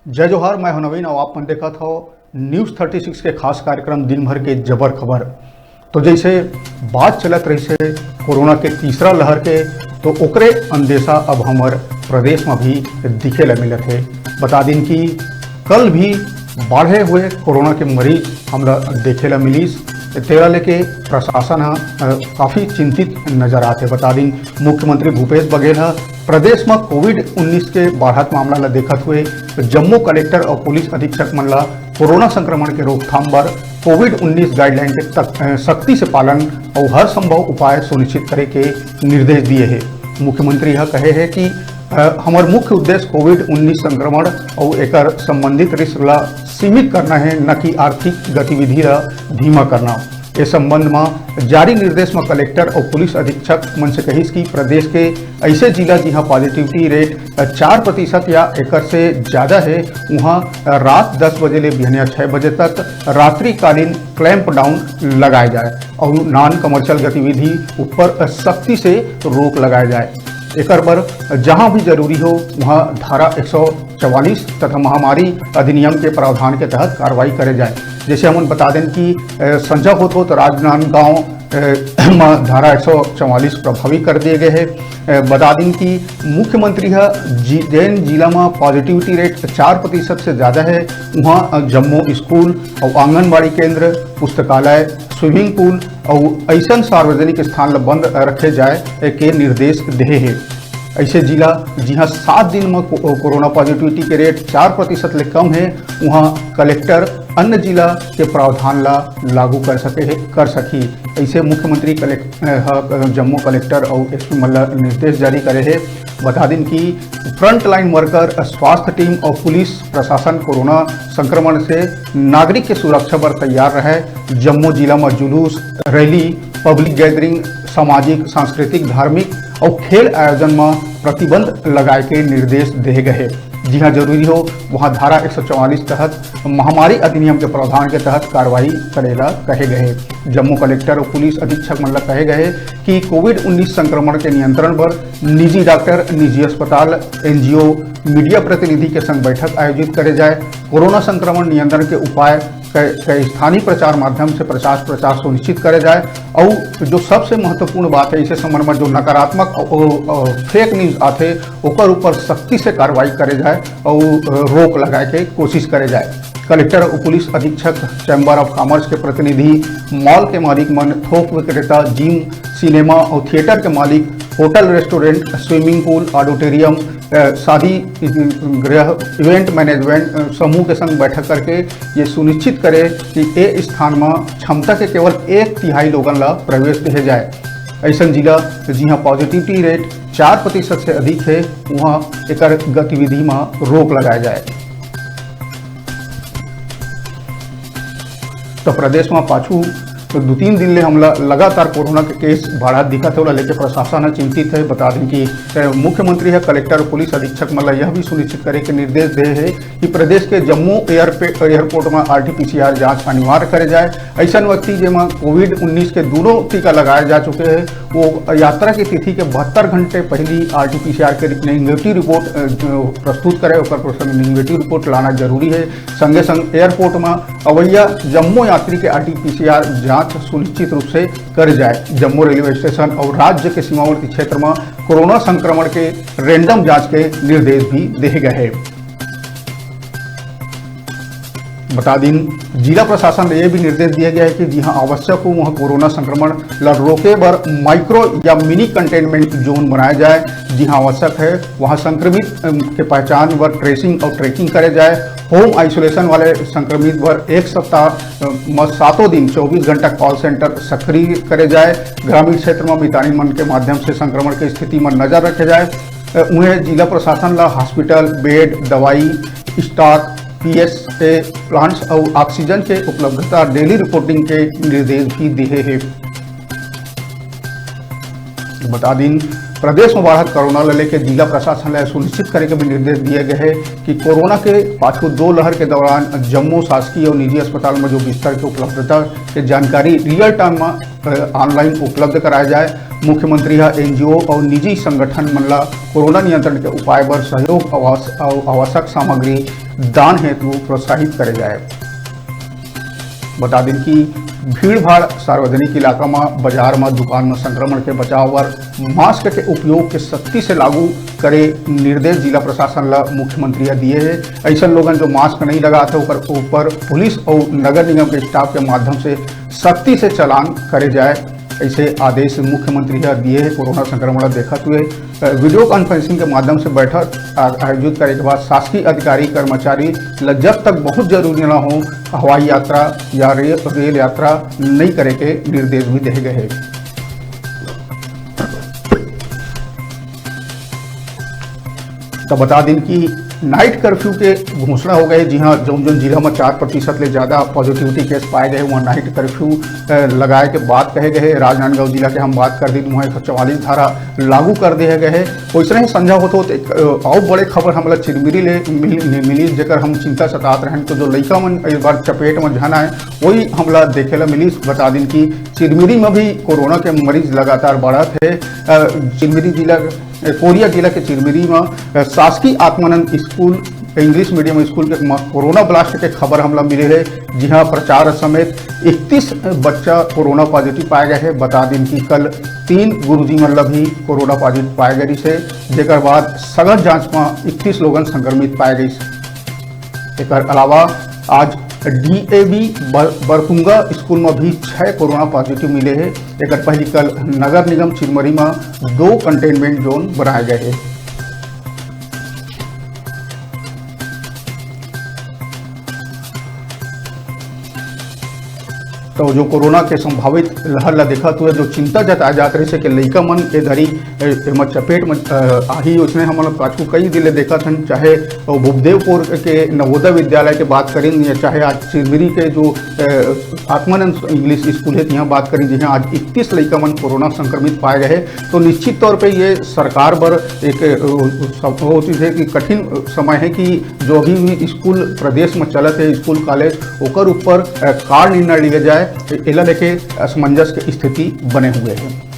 जय जोहार। मैं हूं नवीन और आप मन देखा था न्यूज़ 36 के खास कार्यक्रम दिन भर के जबर खबर। तो जैसे बात चलत रही से कोरोना के तीसरा लहर के, तो ओकरे अंदेशा अब हमार प्रदेश में भी दिखे ला मिलत है। बता दिन कि कल भी बढ़े हुए कोरोना के मरीज हमरा देखे ला मिलीस। तेरा लेके प्रशासन काफ़ी चिंतित नजर आते। बता दिन मुख्यमंत्री भूपेश बघेल प्रदेश में कोविड-19 के बढ़त मामला ला देखत हुए जम्मू कलेक्टर और पुलिस अधीक्षक मन ला कोरोना संक्रमण के रोकथाम पर कोविड-19 गाइडलाइन के सख्ती से पालन और हर संभव उपाय सुनिश्चित करे के निर्देश दिए हैं। मुख्यमंत्री यह कहे है कि हमार मुख्य उद्देश्य कोविड-19 संक्रमण और एक संबंधित रिस्क ला सीमित करना है, न कि आर्थिक गतिविधि ला धीमा करना। इस संबंध में जारी निर्देश में कलेक्टर और पुलिस अधीक्षक मन से कहिस कि प्रदेश के ऐसे जिला जहाँ पॉजिटिविटी रेट 4% या एक से ज़्यादा है, वहाँ रात 10 बजे ले बिहनिया 6 बजे तक रात्रिकालीन क्लैंप डाउन लगाया जाए और नॉन कमर्शियल गतिविधि ऊपर सख्ती से रोक लगाया जाए। एक पर जहां भी जरूरी हो वहां धारा 144 तथा महामारी अधिनियम के प्रावधान के तहत कार्रवाई करे जाए। जैसे हम बता दें कि संजा हो तो राजनांदगांव में धारा 144 प्रभावी कर दिए गए हैं। बता दें कि मुख्यमंत्री जैन जिला में पॉजिटिविटी रेट 4% से ज़्यादा है, वहाँ जम्मू स्कूल और आंगनबाड़ी केंद्र, पुस्तकालय, स्विमिंग पूल और ऐसा सार्वजनिक स्थान बंद रखे जाए के निर्देश दे है। ऐसे जिला जहाँ 7 दिन में कोरोना पॉजिटिविटी के रेट 4% ले कम है, वहाँ कलेक्टर अन्य जिला के प्रावधान ला लागू कर सकी। ऐसे मुख्यमंत्री जम्मू कलेक्टर और एसपी मल्ला निर्देश जारी करे है। बता दें कि फ्रंट लाइन वर्कर, स्वास्थ्य टीम और पुलिस प्रशासन कोरोना संक्रमण से नागरिक के सुरक्षा पर तैयार रहे। जम्मू जिला में जुलूस, रैली, पब्लिक गैदरिंग, सामाजिक, सांस्कृतिक, धार्मिक और खेल आयोजन में प्रतिबंध लगाए के निर्देश दे गए। जी हाँ, जरूरी हो वहाँ धारा 144 तहत महामारी अधिनियम के प्रावधान के तहत कार्रवाई करेला कहे गए। जम्मू कलेक्टर और पुलिस अधीक्षक मन कहे गए कि कोविड-19 संक्रमण के नियंत्रण पर निजी डॉक्टर, निजी अस्पताल, NGO, मीडिया प्रतिनिधि के संग बैठक आयोजित करे जाए। कोरोना संक्रमण नियंत्रण के उपाय के स्थानीय प्रचार माध्यम से प्रचार सुनिश्चित करे जाए। और जो सबसे महत्वपूर्ण बात है, इसे संबंध में जो नकारात्मक और फेक न्यूज आते ओकर ऊपर सख्ती से कार्रवाई करे जाए और रोक लगाए के कोशिश करे जाए। कलेक्टर और पुलिस अधीक्षक, चैम्बर ऑफ कॉमर्स के प्रतिनिधि, मॉल के मालिक मन, थोक विक्रेता, जिम, सिनेमा और थिएटर के मालिक, hotel, restaurant, swimming pool, auditorium, शादी गृह, इवेंट मैनेजमेंट समूह के संग बैठक करके ये सुनिश्चित करे कि ए स्थान में क्षमता के केवल 1/3 लोगन ला प्रवेश दिए जाए। ऐसा जिला जहाँ पॉजिटिविटी रेट 4% से अधिक है, वहाँ एक गतिविधि में रोक लगाया जाए। तो प्रदेश में पाछू 2-3 दिन ले हमला लगातार कोरोना के केस बढ़त दिखत है, लेके प्रशासन चिंतित है। बता दें कि मुख्यमंत्री कलेक्टर और पुलिस अधीक्षक मतलब यह भी सुनिश्चित करे के निर्देश दे है कि प्रदेश के जम्मू एयरपोर्ट में RT-PCR जांच अनिवार्य करे जाए। ऐसा व्यक्ति जिसमें कोविड-19 के दोनों टीका लगाए जा चुके हैं, वो यात्रा की तिथि के 72 घंटे पहले RT-PCR के नेगेटिव रिपोर्ट प्रस्तुत करे। नेगेटिव रिपोर्ट लाना जरूरी है। संगे संग एयरपोर्ट में अवैया जम्मू यात्री के RT-PCR जांच सुनिश्चित रूप से कर जाए। जम्मू रेलवे स्टेशन और राज्य के सीमावर्ती क्षेत्र में कोरोना संक्रमण के रैंडम जांच के निर्देश भी दिए गए हैं। बता दें जिला प्रशासन ने यह भी निर्देश दिया गया है कि जहाँ आवश्यक हो वहाँ कोरोना संक्रमण रोके बर माइक्रो या मिनी कंटेनमेंट जोन बनाया जाए। जहाँ आवश्यक है वहाँ संक्रमित के पहचान व ट्रेसिंग और ट्रैकिंग करे जाए। होम आइसोलेशन वाले संक्रमित पर 1 सप्ताह में 7 दिन 24 घंटा कॉल सेंटर सक्रिय करे जाए। ग्रामीण क्षेत्र में मितानी मन के माध्यम से संक्रमण की स्थिति में नजर रखे जाए। उन्हें जिला प्रशासन ला हॉस्पिटल, बेड, दवाई स्टॉक, PSA प्लांट्स और ऑक्सीजन के उपलब्धता डेली रिपोर्टिंग के निर्देश भी दिए हैं। बता दें प्रदेश में बढ़त कोरोना ले लेके जिला प्रशासन ने सुनिश्चित करे के भी निर्देश दिए गए हैं कि कोरोना के पाछू 2 लहर के दौरान जम्मू शासकीय और निजी अस्पताल में जो बिस्तर की उपलब्धता के जानकारी रियल टाइम में ऑनलाइन उपलब्ध कराया जाए। मुख्यमंत्री एनजीओ और निजी संगठन मन ला कोरोना नियंत्रण के उपाय पर सहयोग आवश्यक सामग्री दान हेतु प्रोत्साहित करे जाए। बता दें कि भीड़ भाड़ सार्वजनिक इलाका में, बाजार में, दुकान में संक्रमण के बचाव और मास्क के उपयोग के सख्ती से लागू करे निर्देश जिला प्रशासन ला मुख्यमंत्री दिए हैं। ऐसा लोगन जो मास्क नहीं लगाते ऊपर पुलिस और नगर निगम के स्टाफ के माध्यम से सख्ती से चालान करे जाए, ऐसे आदेश मुख्यमंत्री दिए हैं। कोरोना संक्रमण देखते हुए वीडियो कॉन्फ्रेंसिंग के माध्यम से बैठक आयोजित करे के बाद शासकीय अधिकारी कर्मचारी जब तक बहुत जरूरी न हो हवाई यात्रा या रेल यात्रा नहीं करे के निर्देश भी दिए गए हैं। तो बता दें कि नाइट कर्फ्यू के घोषणा हो गए। जी हाँ, जो जिला में 4% ले ज़्यादा पॉजिटिविटी केस पाए गए वहाँ नाइट कर्फ्यू लगाए के बाद कहे गए। राजनांदगांव जिला के हम बात कर दी वहाँ 144 धारा लागू कर दिए गए है। वैसे ही संझा होते और बड़े खबर हमारा चिरमिरी ले मिली जेकर हम चिंता सतात रहें। तो जो लड़का मन एक बार चपेट में जाना है वही हमला देखे ला मिली। बता दें कि चिरमिरी में भी कोरोना के मरीज लगातार बढ़त है। चिरमिरी जिला कोरिया जिला के चिरमिरी में शासकीय Atmanand school English medium school के कोरोना ब्लास्ट के खबर हमला मिले है। जी हाँ, प्रचार समेत 31 बच्चा कोरोना पॉजिटिव पाए गए हैं। बता दें कि कल 3 गुरुजी मतलब भी कोरोना पॉजिटिव पाए गई से, जेकर बाद सघन जांच में 31 लोगन संक्रमित पाए गई। एक अलावा आज DAV बरपुंगा स्कूल में भी 6 कोरोना पॉजिटिव मिले हैं। एक पहली कल नगर निगम चिरमरी में 2 कंटेनमेंट जोन बनाए गए हैं। तो जो कोरोना के संभावित लहर ला देखा तो जो चिंता जताया जात रही से कि लड़का मन के धरी एम चपेट में आही उसने हम पाछू कई जिले देखा था, चाहे भूपदेवपुर के नवोदय विद्यालय के बात करें या चाहे आज चिरमिरी के जो आत्मानंद इंग्लिश स्कूल है यहाँ बात करें जहाँ आज 31 लड़का मन कोरोना संक्रमित पाए गए। तो निश्चित तौर पे ये सरकार पर एक वो चीज़ है कि कठिन समय है कि जो अभी भी स्कूल प्रदेश में चलत है स्कूल कॉलेज ओकर ऊपर कार निर्णय लिया जाए, एला लेके असमंजस की स्थिति बने हुए हैं।